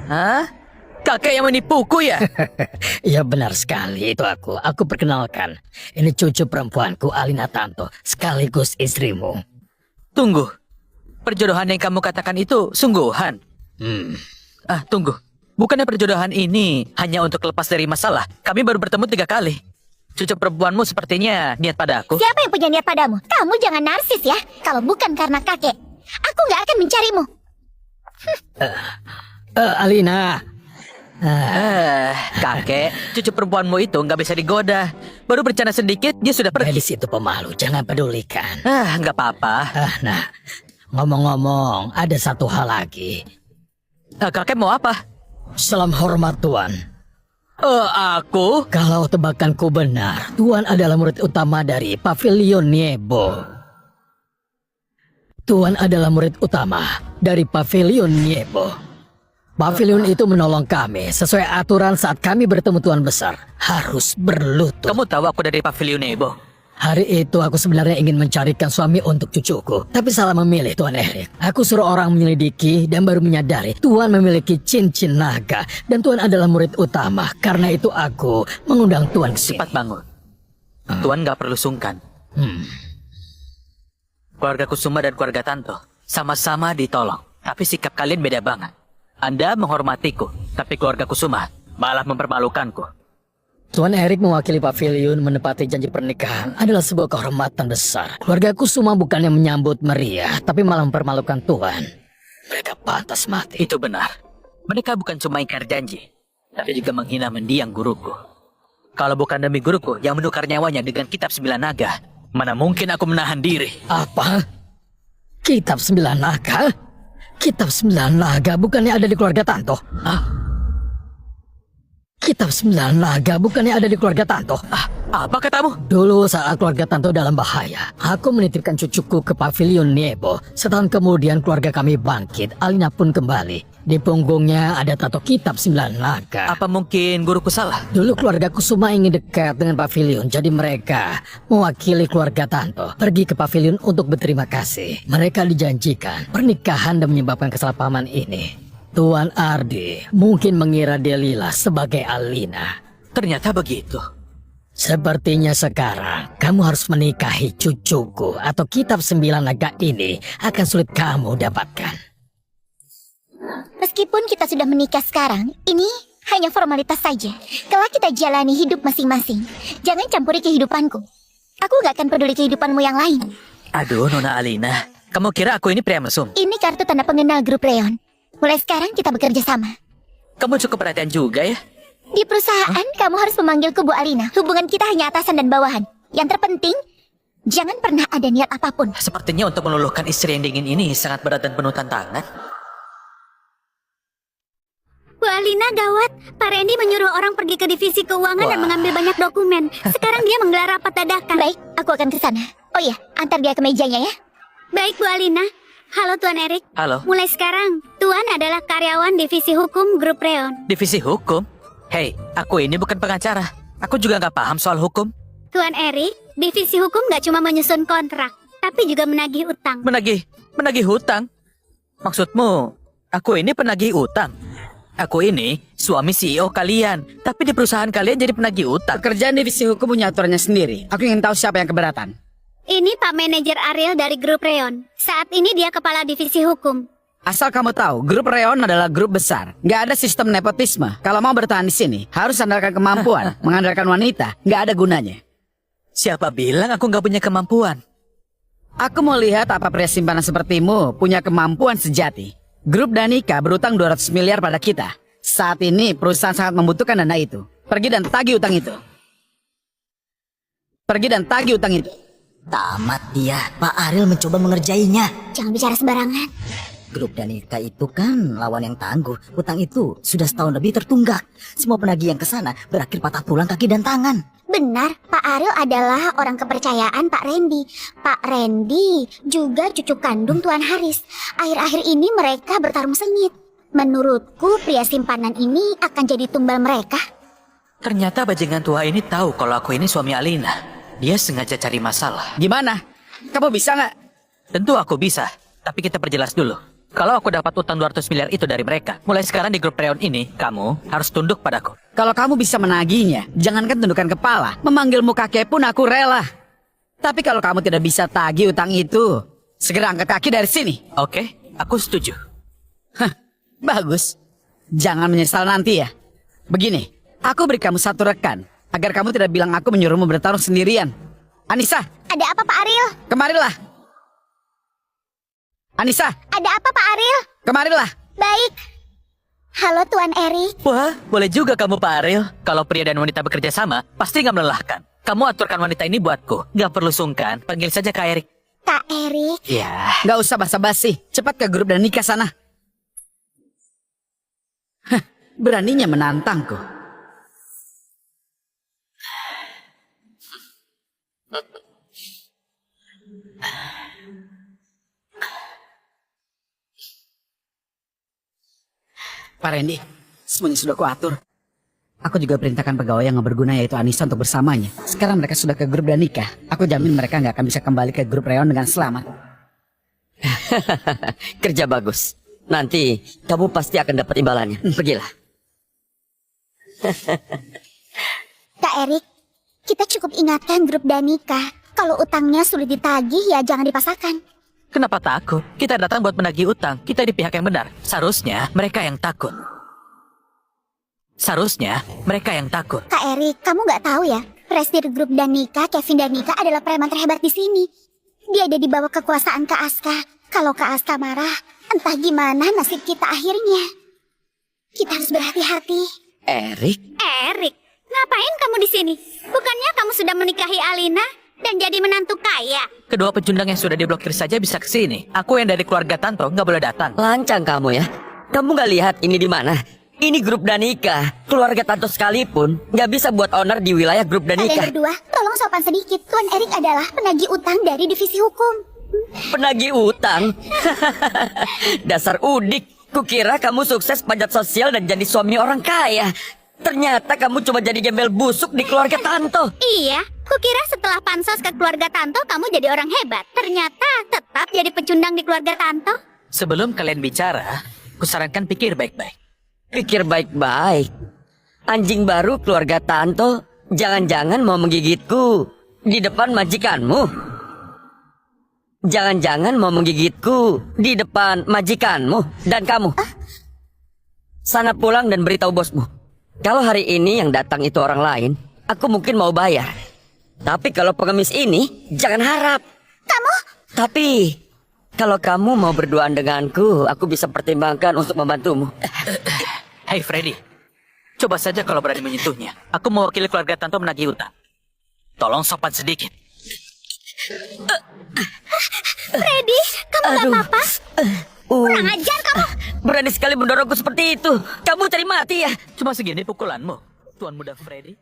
Hah? Kakek yang menipuku ya? Ya benar sekali, itu aku. Aku perkenalkan. Ini cucu perempuanku, Alina Tanto, sekaligus istrimu. Tunggu. Perjodohan yang kamu katakan itu sungguhan. Tunggu. Bukannya perjodohan ini hanya untuk lepas dari masalah? Kami baru bertemu 3 kali. Cucu perempuanmu sepertinya niat pada aku. Siapa yang punya niat padamu? Kamu jangan narsis ya. Kalau bukan karena kakek, aku nggak akan mencarimu. Alina. Kakek, cucu perempuanmu itu nggak bisa digoda. Baru bercanda sedikit, dia sudah pergi. Gadis itu pemalu, jangan pedulikan. Nggak apa-apa. Nah, ngomong-ngomong, ada satu hal lagi. Kakek mau apa? Salam hormat, Tuan. Aku? Kalau tebakanku benar, Tuan adalah murid utama dari Pavilion Niebo. Tuan adalah murid utama dari Pavilion Niebo. Pavilion itu menolong kami sesuai aturan saat kami bertemu Tuan Besar. Harus berlutut. Kamu tahu aku dari Pavilion Nebo? Hari itu aku sebenarnya ingin mencarikan suami untuk cucuku, tapi salah memilih, Tuan Erik. Aku suruh orang menyelidiki dan baru menyadari Tuan memiliki cincin naga dan Tuan adalah murid utama. Karena itu aku mengundang Tuan ke sini. Cepat bangun. Tuan nggak perlu sungkan. Keluarga Kusuma dan keluarga Tanto sama-sama ditolong, tapi sikap kalian beda banget. Anda menghormatiku, tapi keluarga Kusuma malah mempermalukanku. Tuan Erik mewakili Pavilion menepati janji pernikahan adalah sebuah kehormatan besar. Keluarga Kusuma bukannya menyambut meriah, tapi malah mempermalukan Tuan. Mereka pantas mati. Itu benar. Mereka bukan cuma ingkar janji, tapi juga menghina mendiang guruku. Kalau bukan demi guruku yang menukar nyawanya dengan kitab 9 naga, mana mungkin aku menahan diri. Apa? Kitab 9 naga? Kitab 9 naga bukannya ada di keluarga Tanto? Kitab 9 naga bukannya ada di keluarga Tanto? Apa katamu? Dulu saat keluarga Tanto dalam bahaya, aku menitipkan cucuku ke Pavilion Niebo. Setahun kemudian keluarga kami bangkit, Alina pun kembali. Di punggungnya ada tato kitab 9 naga. Apa mungkin guruku salah? Dulu keluarga Kusuma ingin dekat dengan Pavilion, jadi mereka mewakili keluarga Tanto pergi ke Pavilion untuk berterima kasih. Mereka dijanjikan pernikahan dan menyebabkan kesalahpahaman ini. Tuan Ardi mungkin mengira Delila sebagai Alina. Ternyata begitu. Sepertinya sekarang kamu harus menikahi cucuku atau kitab 9 naga ini akan sulit kamu dapatkan. Meskipun kita sudah menikah sekarang, ini hanya formalitas saja. Kelak kita jalani hidup masing-masing. Jangan campuri kehidupanku. Aku gak akan peduli kehidupanmu yang lain. Aduh, Nona Alina. Kamu kira aku ini pria mesum? Ini kartu tanda pengenal grup Reon. Mulai sekarang kita bekerja sama. Kamu cukup perhatian juga ya? Di perusahaan, kamu harus memanggilku Bu Alina. Hubungan kita hanya atasan dan bawahan. Yang terpenting, jangan pernah ada niat apapun. Sepertinya untuk meluluhkan istri yang dingin ini sangat berat dan penuh tantangan. Bu Alina, gawat. Pak Randy menyuruh orang pergi ke divisi keuangan dan mengambil banyak dokumen. Sekarang dia menggelar rapat dadakan. Baik, aku akan ke sana. Oh iya, antar dia ke mejanya ya. Baik, Bu Alina. Halo, Tuan Erik. Halo. Mulai sekarang, Tuan adalah karyawan divisi hukum grup Reon. Divisi hukum? Hei, aku ini bukan pengacara. Aku juga nggak paham soal hukum. Tuan Erik, divisi hukum nggak cuma menyusun kontrak, tapi juga menagih utang. Menagih hutang? Maksudmu, aku ini penagih utang? Aku ini suami CEO kalian, tapi di perusahaan kalian jadi penagih utang. Pekerjaan divisi hukum punya aturannya sendiri. Aku ingin tahu siapa yang keberatan. Ini Pak Manajer Ariel dari grup Reon. Saat ini dia kepala divisi hukum. Asal kamu tahu, grup Reon adalah grup besar. Nggak ada sistem nepotisme. Kalau mau bertahan di sini, harus andalkan kemampuan. Mengandalkan wanita, nggak ada gunanya. Siapa bilang aku nggak punya kemampuan? Aku mau lihat apa pria simpanan sepertimu punya kemampuan sejati. Grup Danika berutang 200 miliar pada kita. Saat ini perusahaan sangat membutuhkan dana itu. Pergi dan tagih utang itu. Pergi dan tagih utang itu. Tamat dia, Pak Ariel mencoba mengerjainya. Jangan bicara sembarangan. Grup Danika itu kan lawan yang tangguh. Utang itu sudah setahun lebih tertunggak. Semua penagih yang kesana berakhir patah tulang kaki dan tangan. Benar, Pak Ariel adalah orang kepercayaan Pak Randy. Pak Randy juga cucu kandung Tuan Haris. Akhir-akhir ini mereka bertarung sengit. Menurutku pria simpanan ini akan jadi tumbal mereka. Ternyata bajingan tua ini tahu kalau aku ini suami Alina. Dia sengaja cari masalah. Gimana? Kamu bisa nggak? Tentu aku bisa, tapi kita perjelas dulu. Kalau aku dapat utang 200 miliar itu dari mereka, mulai sekarang di grup Reon ini, kamu harus tunduk padaku. Kalau kamu bisa menagihnya, jangankan tundukkan kepala, memanggilmu kakek pun aku rela. Tapi kalau kamu tidak bisa tagih utang itu, segera angkat kaki dari sini. Oke, aku setuju. Hah, bagus. Jangan menyesal nanti ya. Begini, aku beri kamu satu rekan, agar kamu tidak bilang aku menyuruhmu bertarung sendirian. Anissa, Ada apa Pak Ariel? kemarilah. Anissa, Ada apa Pak Ariel? kemarilah. Baik. Halo Tuan Erik. Wah, boleh juga kamu Pak Ariel. Kalau pria dan wanita bekerja sama, pasti nggak melelahkan. Kamu aturkan wanita ini buatku. Nggak perlu sungkan, panggil saja Kak Erik. Kak Erik. Ya, Gak usah basa-basi, cepat ke grup dan nikah sana. Hah, beraninya menantangku. Pak Randy, semuanya sudah kuatur. Aku juga perintahkan pegawai yang nggak berguna yaitu Anissa untuk bersamanya. Sekarang mereka sudah ke grup dan nikah. Aku jamin mereka nggak akan bisa kembali ke grup Reon dengan selamat. Kerja bagus. Nanti kamu pasti akan dapat imbalannya. Pergilah. Kak Erik, kita cukup ingatkan grup Danika. Kalau utangnya sulit ditagih ya jangan dipaksakan. kenapa takut? Kita datang buat menagih utang. Kita di pihak yang benar. Seharusnya mereka yang takut. Seharusnya mereka yang takut. Kak Erik, kamu nggak tahu ya? Presidir grup Danika, Kevin Danika adalah preman terhebat di sini. Dia ada di bawah kekuasaan Kak Aska. Kalau Kak Aska marah, entah gimana nasib kita akhirnya. Kita harus berhati-hati. Erik? Erik, ngapain kamu di sini? Bukannya kamu sudah menikahi Alina dan jadi menantu kaya? Kedua pecundang yang sudah diblokir saja bisa ke sini. Aku yang dari keluarga Tanto nggak boleh datang. Lancang kamu ya. Kamu nggak lihat ini di mana? Ini grup Danika. Keluarga Tanto sekalipun nggak bisa buat owner di wilayah grup Kalian Danika. berdua, tolong sopan sedikit. Tuan Erik adalah penagih utang dari divisi hukum. Penagih utang. Dasar udik. Kukira kamu sukses panjat sosial dan jadi suami orang kaya. Ternyata kamu cuma jadi gembel busuk di keluarga Tanto. Iya, kukira setelah pansos ke keluarga Tanto kamu jadi orang hebat. Ternyata tetap jadi pecundang di keluarga Tanto. Sebelum kalian bicara, kusarankan pikir baik-baik. Pikir baik-baik. Anjing baru keluarga Tanto jangan-jangan mau menggigitku di depan majikanmu. Jangan-jangan mau menggigitku di depan majikanmu dan kamu. Sana pulang dan beritahu bosmu. Kalau hari ini yang datang itu orang lain, aku mungkin mau bayar. Tapi kalau pengemis ini, jangan harap. Kamu? Tapi kalau kamu mau berduaan denganku, aku bisa pertimbangkan untuk membantumu. Hei Freddy, coba saja kalau berani menyentuhnya. Aku mewakili keluarga Tanto menagih utang. Tolong sopan sedikit. Freddy, kamu gak apa-apa? Kurang ajar kamu. Berani sekali mendorongku seperti itu. Kamu cari mati ya. Cuma segini pukulanmu, Tuan Muda Freddy.